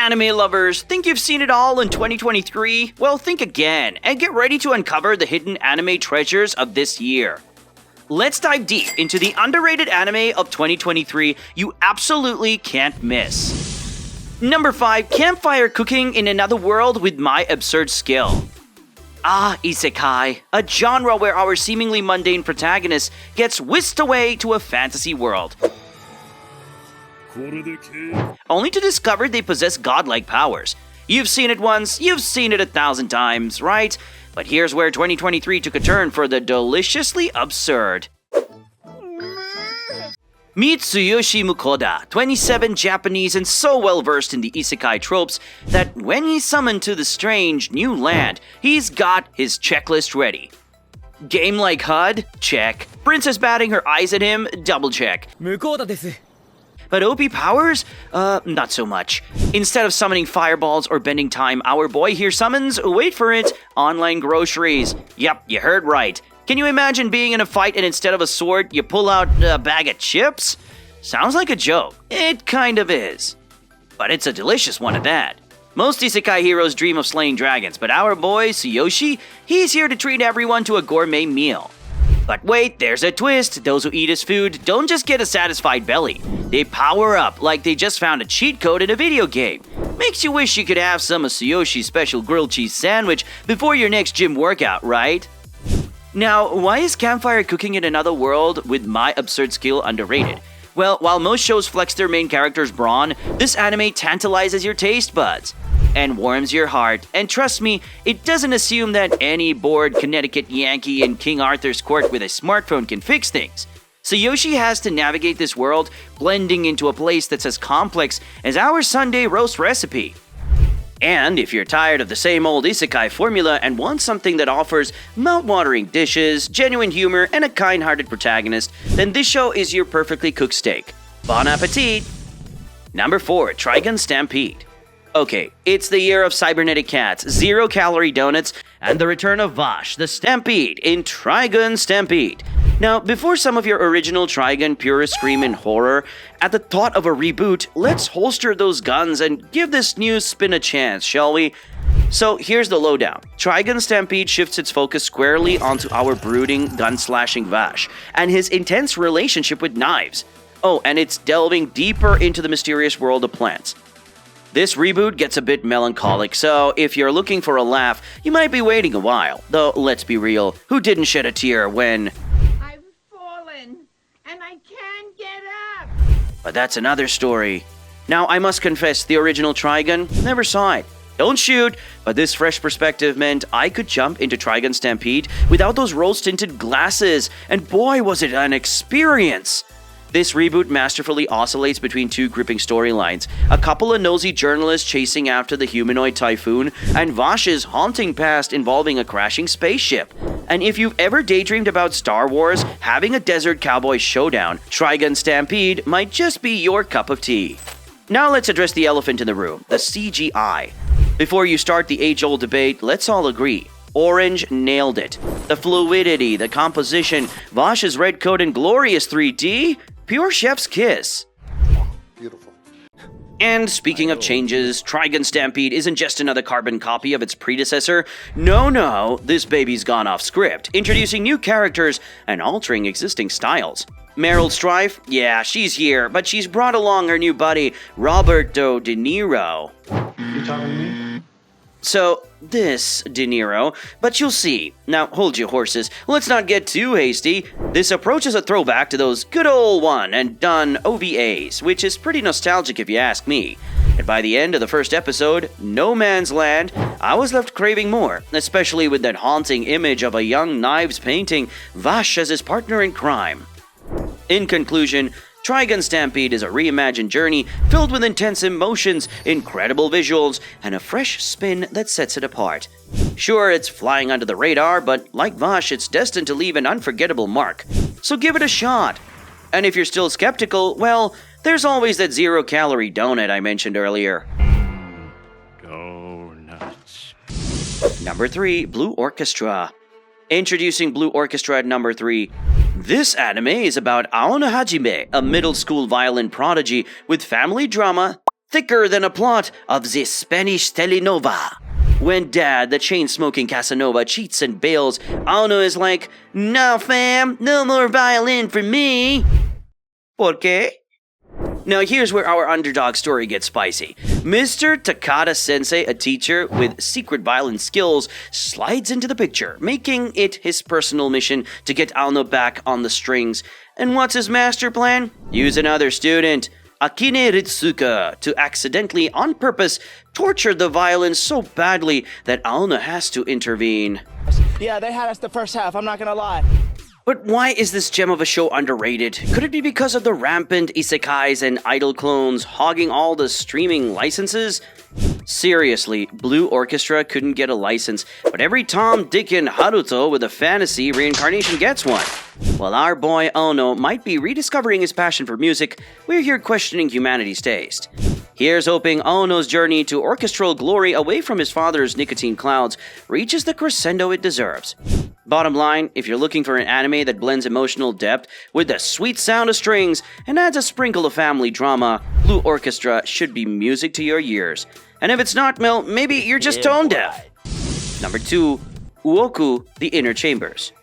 Anime lovers, think you've seen it all in 2023? Well, think again and get ready to uncover the hidden anime treasures of this year. Let's dive deep into the underrated anime of 2023 you absolutely can't miss. Number 5, Campfire cooking in another world with my absurd skill. Isekai, a genre where our seemingly mundane protagonist gets whisked away to a fantasy world, only to discover they possess godlike powers. You've seen it once, you've seen it 1,000 times, right? But here's where 2023 took a turn for the deliciously absurd. Meet Tsuyoshi Mukoda, 27, Japanese and so well versed in the isekai tropes that when he's summoned to the strange new land, he's got his checklist ready. Game like HUD? Check. Princess batting her eyes at him? Double check. 向こうだです But OP powers? Not so much. Instead of summoning fireballs or bending time, our boy here summons, wait for it, online groceries. Yep, you heard right. Can you imagine being in a fight and instead of a sword, you pull out a bag of chips? Sounds like a joke. It kind of is. But it's a delicious one at that. Most isekai heroes dream of slaying dragons, but our boy, Tsuyoshi, he's here to treat everyone to a gourmet meal. But wait, there's a twist. Those who eat his food don't just get a satisfied belly. They power up like they just found a cheat code in a video game. Makes you wish you could have some of Tsuyoshi's special grilled cheese sandwich before your next gym workout, right? Now, why is Campfire cooking in another world with my absurd skill underrated? Well, while most shows flex their main character's brawn, this anime tantalizes your taste buds and warms your heart. And trust me, it doesn't assume that any bored Connecticut Yankee in King Arthur's court with a smartphone can fix things. Tsuyoshi has to navigate this world, blending into a place that's as complex as our Sunday roast recipe. And if you're tired of the same old isekai formula and want something that offers mouth-watering dishes, genuine humor, and a kind-hearted protagonist, then this show is your perfectly cooked steak. Bon appetit! Number 4, Gun Stampede. Okay, it's the year of cybernetic cats, 0-calorie donuts, and the return of Vash, the Stampede, in Gun Stampede. Now, before some of your original Trigun purists scream in horror at the thought of a reboot, let's holster those guns and give this new spin a chance, shall we? So here's the lowdown. Gun Stampede shifts its focus squarely onto our brooding, gun-slashing Vash, and his intense relationship with knives. Oh, and it's delving deeper into the mysterious world of plants. This reboot gets a bit melancholic, so if you're looking for a laugh, you might be waiting a while. Though, let's be real, who didn't shed a tear when... I've fallen, and I can't get up! But that's another story. Now, I must confess, the original Trigun, never saw it. Don't shoot, but this fresh perspective meant I could jump into Gun Stampede without those rose-tinted glasses, and boy was it an experience! This reboot masterfully oscillates between two gripping storylines, a couple of nosy journalists chasing after the humanoid typhoon, and Vash's haunting past involving a crashing spaceship. And if you've ever daydreamed about Star Wars, having a desert cowboy showdown, Gun Stampede might just be your cup of tea. Now let's address the elephant in the room, the CGI. Before you start the age-old debate, let's all agree. Orange nailed it. The fluidity, the composition, Vash's red coat and glorious 3D, pure chef's kiss. Beautiful. And speaking of changes, Gun Stampede isn't just another carbon copy of its predecessor. No, this baby's gone off script, introducing new characters and altering existing styles. Meryl Streep? Yeah, she's here, but she's brought along her new buddy, Roberto De Niro. You talking to me? So, this De Niro, but you'll see. Now, hold your horses. Let's not get too hasty. This approach is a throwback to those good old one and done OVAs, which is pretty nostalgic if you ask me. And by the end of the first episode, No Man's Land, I was left craving more, especially with that haunting image of a young Knives painting Vash as his partner in crime. In conclusion, Gun Stampede is a reimagined journey filled with intense emotions, incredible visuals, and a fresh spin that sets it apart. Sure, it's flying under the radar, but like Vash, it's destined to leave an unforgettable mark. So give it a shot. And if you're still skeptical, well, there's always that 0-calorie donut I mentioned earlier. Donuts. Number 3, Blue Orchestra. Introducing Blue Orchestra at number 3. This anime is about Aono Hajime, a middle school violin prodigy with family drama, thicker than a plot of the Spanish telenovela. When Dad, the chain-smoking Casanova, cheats and bails, Aono is like, "Nah, fam, no more violin for me." ¿Por qué? Now here's where our underdog story gets spicy. Mr. Takada Sensei, a teacher with secret violin skills, slides into the picture, making it his personal mission to get Aono back on the strings. And what's his master plan? Use another student, Akine Ritsuka, to accidentally, on purpose, torture the violin so badly that Aono has to intervene. Yeah, they had us the first half, I'm not gonna lie. But why is this gem of a show underrated? Could it be because of the rampant isekais and idol clones hogging all the streaming licenses? Seriously, Blue Orchestra couldn't get a license, but every Tom, Dick, and Haruto with a fantasy reincarnation gets one. While our boy Ono might be rediscovering his passion for music, we're here questioning humanity's taste. Here's hoping Aono's journey to orchestral glory away from his father's nicotine clouds reaches the crescendo it deserves. Bottom line, if you're looking for an anime that blends emotional depth with the sweet sound of strings and adds a sprinkle of family drama, Blue Orchestra should be music to your ears. And if it's not, well, maybe you're just tone deaf. Number 2, Uoku, The Inner Chambers.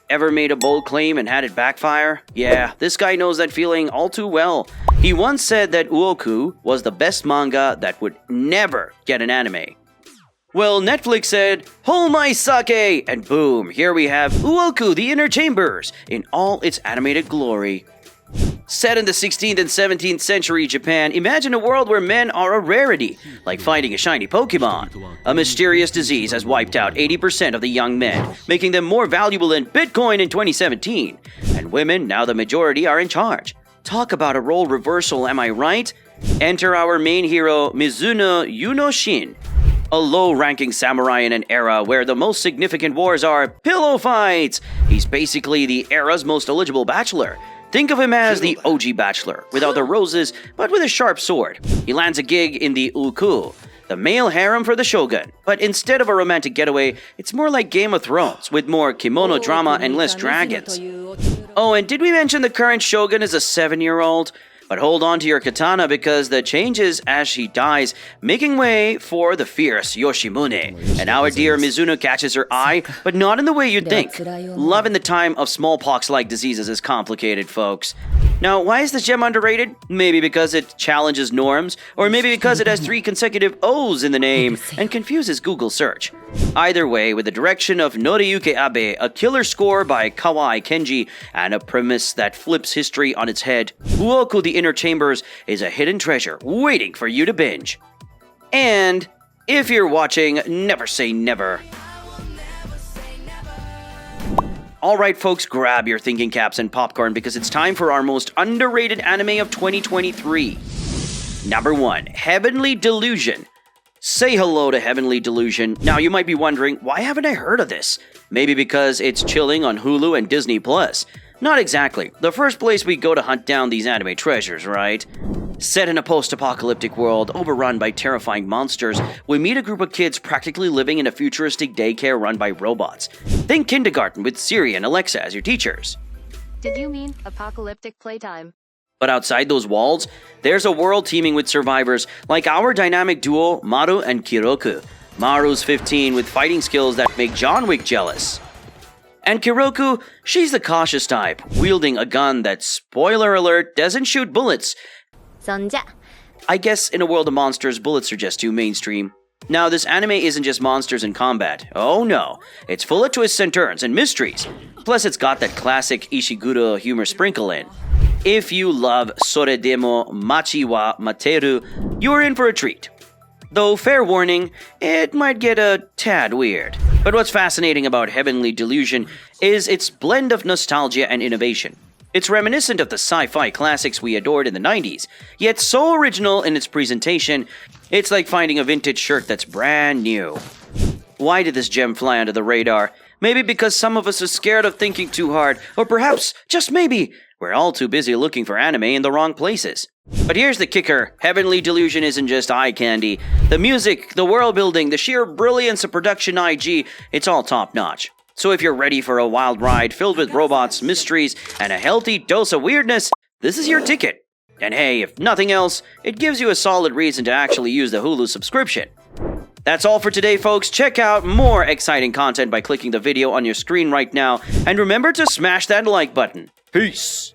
Ever made a bold claim and had it backfire? Yeah, this guy knows that feeling all too well. He once said that Uoku was the best manga that would never get an anime. Well, Netflix said, "Hold my sake!" and boom, here we have Uoku, The Inner Chambers, in all its animated glory. Set in the 16th and 17th century Japan, imagine a world where men are a rarity, like finding a shiny Pokemon. A mysterious disease has wiped out 80% of the young men, making them more valuable than Bitcoin in 2017. And women, now the majority, are in charge. Talk about a role reversal, am I right? Enter our main hero, Mizuno Yunoshin, a low-ranking samurai in an era where the most significant wars are pillow fights. He's basically the era's most eligible bachelor. Think of him as the OG bachelor, without the roses, but with a sharp sword. He lands a gig in the Uku, the male harem for the shogun. But instead of a romantic getaway, it's more like Game of Thrones, with more kimono drama and less dragons. Oh, and did we mention the current shogun is a 7-year-old? But hold on to your katana because the changes as she dies, making way for the fierce Yoshimune. And our dear Mizuno catches her eye, but not in the way you'd think. Love in the time of smallpox-like diseases is complicated, folks. Now, why is this gem underrated? Maybe because it challenges norms, or maybe because it has 3 consecutive O's in the name and confuses Google search. Either way, with the direction of Noriyuki Abe, a killer score by Kawai Kenji, and a premise that flips history on its head, Uoku the Inner Chambers is a hidden treasure waiting for you to binge. And if you're watching, never say never. Alright folks, grab your thinking caps and popcorn because it's time for our most underrated anime of 2023. Number 1, Heavenly Delusion. Say hello to Heavenly Delusion. Now you might be wondering, why haven't I heard of this? Maybe because it's chilling on Hulu and Disney+. Not exactly. The first place we go to hunt down these anime treasures, right? Set in a post-apocalyptic world overrun by terrifying monsters, we meet a group of kids practically living in a futuristic daycare run by robots. Think kindergarten with Siri and Alexa as your teachers. Did you mean apocalyptic playtime? But outside those walls, there's a world teeming with survivors like our dynamic duo Maru and Kiroku. Maru's 15 with fighting skills that make John Wick jealous. And Kiroku, she's the cautious type, wielding a gun that, spoiler alert, doesn't shoot bullets. 선자. I guess in a world of monsters, bullets are just too mainstream. Now, this anime isn't just monsters in combat. Oh no, it's full of twists and turns and mysteries. Plus, it's got that classic Ishiguro humor sprinkle in. If you love Sore demo Machi wa Materu, you're in for a treat. Though, fair warning, it might get a tad weird. But what's fascinating about Heavenly Delusion is its blend of nostalgia and innovation. It's reminiscent of the sci-fi classics we adored in the 90s, yet so original in its presentation, it's like finding a vintage shirt that's brand new. Why did this gem fly under the radar? Maybe because some of us are scared of thinking too hard, or perhaps, just maybe, we're all too busy looking for anime in the wrong places. But here's the kicker, Heavenly Delusion isn't just eye candy. The music, the world building, the sheer brilliance of production IG, it's all top-notch. So if you're ready for a wild ride filled with robots, mysteries, and a healthy dose of weirdness, this is your ticket. And hey, if nothing else, it gives you a solid reason to actually use the Hulu subscription. That's all for today, folks. Check out more exciting content by clicking the video on your screen right now. And remember to smash that like button. Peace!